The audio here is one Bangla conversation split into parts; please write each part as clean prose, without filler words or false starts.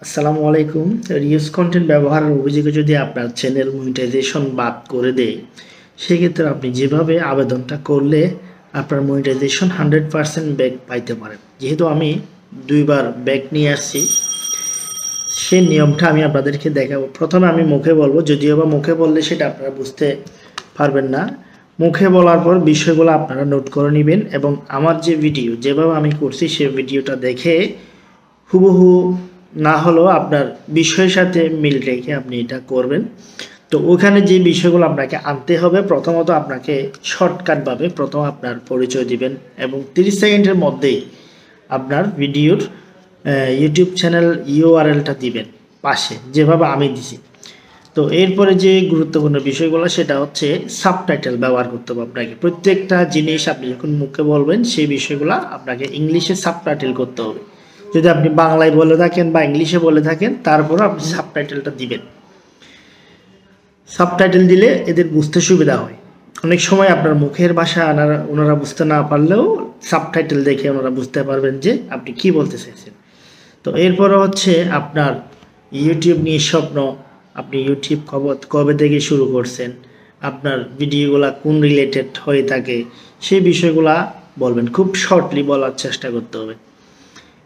আসসালামু আলাইকুম। রিউজ কন্টেন্ট ব্যবহারের অভিযোগে যদি আপনার চ্যানেল মনিটাইজেশন বাদ করে দেয়, সেক্ষেত্রে আপনি যেভাবে আবেদনটা করলে আপনার মনিটাইজেশন 100% ব্যাক পাইতে পারেন। যেহেতু আমি 2বার ব্যাক নিয়ে আসছি, সেই নিয়মটা আমি আপনাদেরকে দেখাবো। প্রথমে আমি মুখে বলবো, যদিও বা মুখে বললে সেটা আপনারা বুঝতে পারবেন না। মুখে বলার পর বিষয়গুলো আপনারা নোট করে নেবেন এবং আমার যে ভিডিও যেভাবে আমি করছি সেই ভিডিওটা দেখে হুবহু না হলেও আপনার বিষয়ের সাথে মিল রেখে আপনি এটা করবেন। তো ওখানে যে বিষয়গুলো আপনাকে আনতে হবে, প্রথমত আপনাকে শর্টকাটভাবে প্রথম আপনার পরিচয় দিবেন এবং 30 সেকেন্ডের মধ্যেই আপনার ভিডিওর ইউটিউব চ্যানেল ইউআরএলটা দিবেন পাশে, যেভাবে আমি দিছি। তো এরপরে যে গুরুত্বপূর্ণ বিষয়গুলো সেটা হচ্ছে সাবটাইটেল ব্যবহার করতে হবে আপনাকে। প্রত্যেকটা জিনিস আপনি যখন মুখে বলবেন সেই বিষয়গুলো আপনাকে ইংলিশে সাবটাইটেল করতে হবে। যদি আপনি বাংলায় বলে থাকেন বা ইংলিশে বলে থাকেন, তারপরে আপনি সাবটাইটেলটা দিবেন। সাবটাইটেল দিলে এদের বুঝতে সুবিধা হয়। অনেক সময় আপনার মুখের ভাষা ওনারা বুঝতে না পারলেও সাবটাইটেল দেখে ওনারা বুঝতে পারবেন যে আপনি কি বলতে চাইছেন। তো এরপরে হচ্ছে আপনার ইউটিউব নিয়ে স্বপ্ন। আপনি ইউটিউব কবে থেকে শুরু করছেন, আপনার ভিডিওগুলা কোন রিলেটেড হয়ে থাকে, সেই বিষয়গুলা বলবেন। খুব শর্টলি বলার চেষ্টা করতে হবে।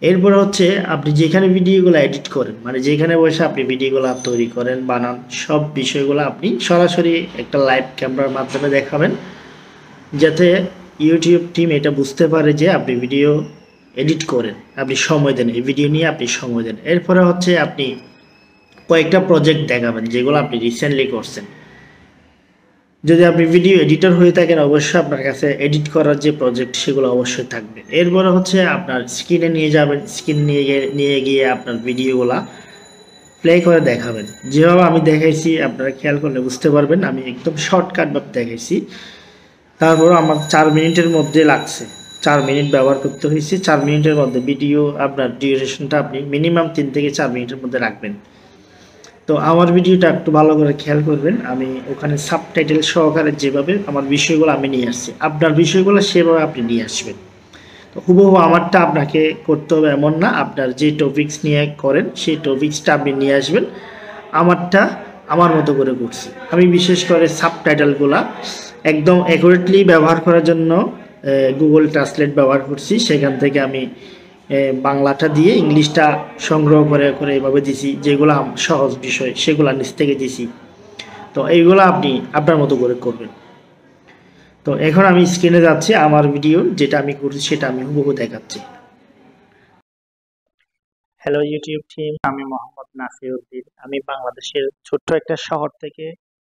এরপরে হচ্ছে আপনি যেখানে ভিডিওগুলো এডিট করেন, মানে যেখানে বসে আপনি ভিডিওগুলো তৈরি করেন, বানান, সব বিষয়গুলো আপনি সরাসরি একটা লাইভ ক্যামেরার মাধ্যমে দেখাবেন, যাতে ইউটিউব টিম এটা বুঝতে পারে যে আপনি ভিডিও এডিট করেন, আপনি সময় দেন, এই ভিডিও নিয়ে আপনি সময় দেন। এরপরে হচ্ছে আপনি কয়েকটা প্রজেক্ট দেখাবেন যেগুলো আপনি রিসেন্টলি করছেন। যদি আপনি ভিডিও এডিটর হয়ে থাকেন, অবশ্যই আপনার কাছে এডিট করার যে প্রজেক্ট সেগুলো অবশ্যই থাকবে। এরপরে হচ্ছে আপনার স্ক্রিনে নিয়ে যাবেন, স্ক্রিন নিয়ে গিয়ে আপনার ভিডিওগুলা প্লে করে দেখাবেন। যেভাবে আমি দেখাইছি আপনারা খেয়াল করলে বুঝতে পারবেন, আমি একদম শর্টকাটভাবে দেখাইছি। তারপর আমার 4 মিনিটের মধ্যে লাগছে, 4 মিনিট ব্যবহার করতে হয়েছে। 4 মিনিটের মধ্যে ভিডিও আপনার ডিউরেশনটা আপনি মিনিমাম 3 থেকে 4 মিনিটের মধ্যে রাখবেন। তো আমার ভিডিওটা একটু ভালো করে খেয়াল করবেন, আমি ওখানে সাবটাইটেল সহকারে যেভাবে আমার বিষয়গুলো আমি নিয়ে আসছি, আপনার বিষয়গুলো সেভাবে আপনি নিয়ে আসবেন। তো হুবহু আমারটা আপনাকে করতে হবে এমন না, আপনার যে টপিকস নিয়ে করেন সেই টপিকসটা আপনি নিয়ে আসবেন। আমারটা আমার মতো করে করছি। আমি বিশেষ করে সাবটাইটেলগুলা একদম অ্যাকুরেটলি ব্যবহার করার জন্য গুগল ট্রান্সলেট ব্যবহার করছি। সেখান থেকে আমি বাংলাটা দিয়ে ইংলিশটা সংগ্রহ করে করে এভাবে দিছি, যেগুলো সহজ বিষয় সেগুলো নিচ থেকে দিছি। তো এইগুলো আপনি আপনার মতো করে করবেন। তো এখন আমি স্ক্রিনে যাচ্ছি, আমার ভিডিও যেটা আমি করছি সেটা আমি হুবহু দেখাচ্ছি। হ্যালো ইউটিউব টিম, আমি মোহাম্মদ নাসিরউদ্দিন। আমি বাংলাদেশের ছোট্ট একটা শহর থেকে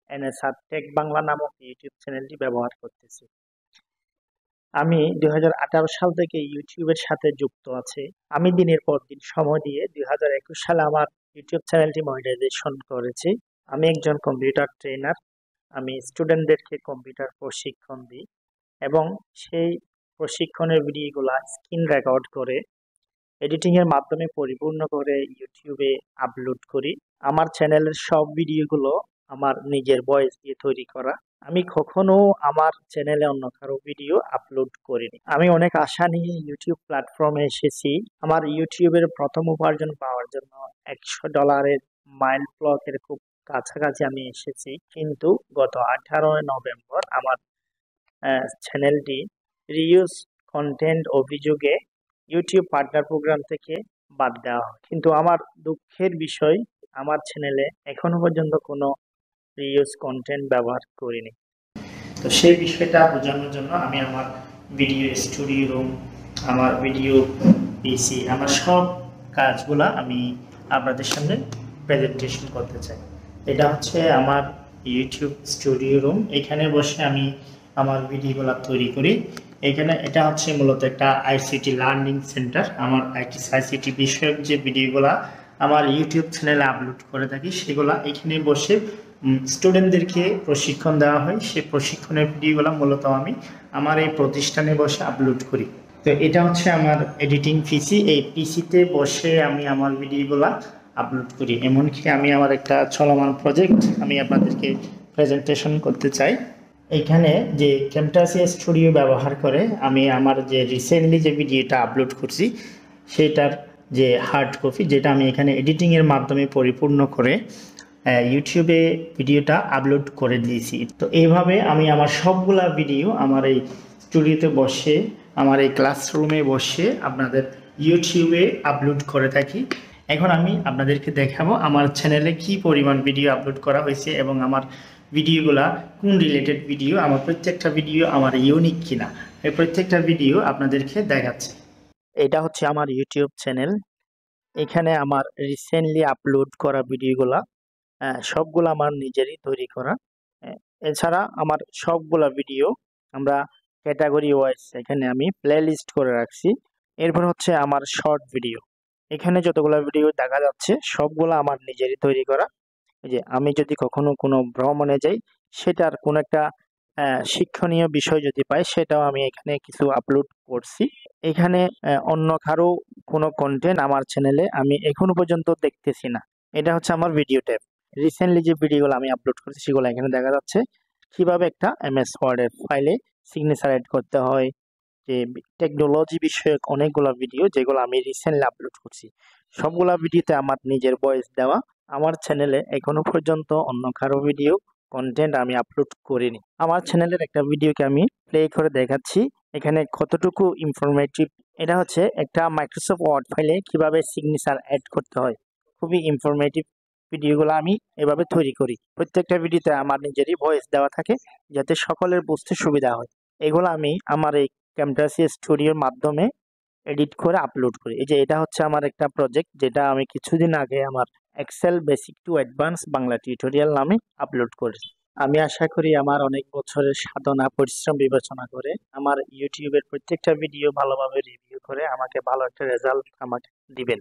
এনএসআর টেক বাংলা নামক ইউটিউব চ্যানেলটি ব্যবহার করতেছি। আমি 2018 সাল থেকে ইউটিউবের সাথে যুক্ত আছি। আমি দিনের পর দিন সময় দিয়ে 2021 সালে আমার ইউটিউব চ্যানেলটি মনিটাইজেশন করেছি। আমি একজন কম্পিউটার ট্রেনার। আমি স্টুডেন্টদেরকে কম্পিউটার প্রশিক্ষণ দিই এবং সেই প্রশিক্ষণের ভিডিওগুলা স্ক্রিন রেকর্ড করে এডিটিং এর মাধ্যমে পরিপূর্ণ করে ইউটিউবে আপলোড করি। আমার চ্যানেলের সব ভিডিওগুলো আমার নিজের ভয়েস দিয়ে তৈরি করা। আমি কখনো আমার চ্যানেলে অন্য কারো ভিডিও আপলোড করিনি। আমি অনেক আশা নিয়ে ইউটিউব প্ল্যাটফর্মে এসেছি। আমার ইউটিউবের প্রথম উপার্জন পাওয়ার জন্য $100 মাইল ব্লকের খুব কাছাকাছি আমি এসেছি, কিন্তু গত 18 নভেম্বর আমার চ্যানেলটি রিউজ কন্টেন্ট অভিযোগে ইউটিউব পার্টনার প্রোগ্রাম থেকে বাদ দেওয়া হয়। কিন্তু আমার দুঃখের বিষয়, আমার চ্যানেলে এখনো পর্যন্ত কোনো রিউজ কন্টেন্ট ব্যবহার করিনি। তো সেই বিষয়টা বোঝানোর জন্য আমি আমার ভিডিও স্টুডিও রুম, আমার ভিডিও পিসি, আমার সব কাজগুলা আমি আপনাদের সামনে প্রেজেন্টেশন করতে চাই। এটা হচ্ছে আমার ইউটিউব স্টুডিও রুম। এখানে বসে আমি আমার ভিডিওগুলা তৈরি করি। এখানে এটা হচ্ছে মূলত একটা আইসিটি লার্নিং সেন্টার। আমার আইসিটি বিষয়ক যে ভিডিওগুলা আমার ইউটিউব চ্যানেলে আপলোড করে থাকি, সেগুলা এখানে বসে স্টুডেন্টদেরকে প্রশিক্ষণ দেওয়া হয়। সেই প্রশিক্ষণের ভিডিওগুলো মূলত আমি আমার এই প্রতিষ্ঠানে বসে আপলোড করি। তো এটা হচ্ছে আমার এডিটিং পিসি। এই পিসিতে বসে আমি আমার ভিডিওগুলো আপলোড করি। এমনকি আমি আমার একটা চলমান প্রজেক্ট আমি আপনাদেরকে প্রেজেন্টেশন করতে চাই। এইখানে যে ক্যামটাসিয়া স্টুডিও ব্যবহার করে আমি আমার যে রিসেন্টলি যে ভিডিওটা আপলোড করছি সেটার যে হার্ড কপি, যেটা আমি এখানে এডিটিংয়ের মাধ্যমে পরিপূর্ণ করে ইউটিউবে ভিডিওটা আপলোড করে দিয়েছি। তো এইভাবে আমি আমার সবগুলা ভিডিও আমার এই স্টুডিওতে বসে, আমার এই ক্লাসরুমে বসে আপনাদের ইউটিউবে আপলোড করে থাকি। এখন আমি আপনাদেরকে দেখাবো আমার চ্যানেলে কি পরিমাণ ভিডিও আপলোড করা হয়েছে এবং আমার ভিডিওগুলা কোন রিলেটেড ভিডিও, আমার প্রত্যেকটা ভিডিও আমার ইউনিক কিনা, এই প্রত্যেকটা ভিডিও আপনাদেরকে দেখাচ্ছে। এটা হচ্ছে আমার ইউটিউব চ্যানেল। এখানে আমার রিসেন্টলি আপলোড করা ভিডিওগুলা সবগুলো আমার নিজেরই তৈরি করা। এছাড়া আমার সবগুলা ভিডিও আমরা ক্যাটাগরি ওয়াইজ এখানে আমি প্লে লিস্ট করে রাখছি। এরপর হচ্ছে আমার শর্ট ভিডিও, এখানে যতগুলো ভিডিও দেখা যাচ্ছে সবগুলো আমার নিজেরই তৈরি করা। এই যে আমি যদি কখনো কোনো ভ্রমণে যাই, সেটার কোনো একটা শিক্ষণীয় বিষয় যদি পাই, সেটাও আমি এখানে কিছু আপলোড করছি। এখানে অন্য কারো কোনো কন্টেন্ট আমার চ্যানেলে আমি এখনো পর্যন্ত দেখতেছি না। এটা হচ্ছে আমার ভিডিও ট্যাব। রিসেন্টলি যে ভিডিওগুলো আমি আপলোড করেছি সেগুলো এখানে দেখা যাচ্ছে। কিভাবে একটা এমএস ওয়ার্ডের ফাইলে সিগনেচার অ্যাড করতে হয়, যে টেকনোলজি বিষয়ক অনেকগুলো ভিডিও যেগুলো আমি রিসেন্টলি আপলোড করছি। সবগুলা ভিডিওতে আমার নিজের ভয়েস দেওয়া। আমার চ্যানেলে এখনো পর্যন্ত অন্য কারো ভিডিও কন্টেন্ট আমি আপলোড করিনি। আমার চ্যানেলের একটা ভিডিওকে আমি প্লে করে দেখাচ্ছি এখানে কতটুকু ইনফরমেটিভ। এটা হচ্ছে একটা মাইক্রোসফট ওয়ার্ড ফাইলে কিভাবে সিগনেচার অ্যাড করতে হয়। খুবই ইনফরমেটিভ ভিডিওগুলো আমি এভাবে তৈরি করি। প্রত্যেকটা ভিডিওতে আমার নিজেরই ভয়েস দেওয়া থাকে যাতে সকলের বুঝতে সুবিধা হয়। এগুলো আমি আমার এই ক্যামটাসি স্টুডিওর মাধ্যমে এডিট করে আপলোড করি। এই যে এটা হচ্ছে আমার একটা প্রজেক্ট, যেটা আমি কিছুদিন আগে আমার Excel basic to advance Bangla tutorial নামে আপলোড করেছি। আমি আশা করি আমার অনেক বছরের সাধনা পরিশ্রম বিবেচনা করে আমার ইউটিউবের প্রত্যেকটা ভিডিও ভালোভাবে রিভিউ করে আমাকে ভালো একটা রেজাল্ট আমাকে দিবেন।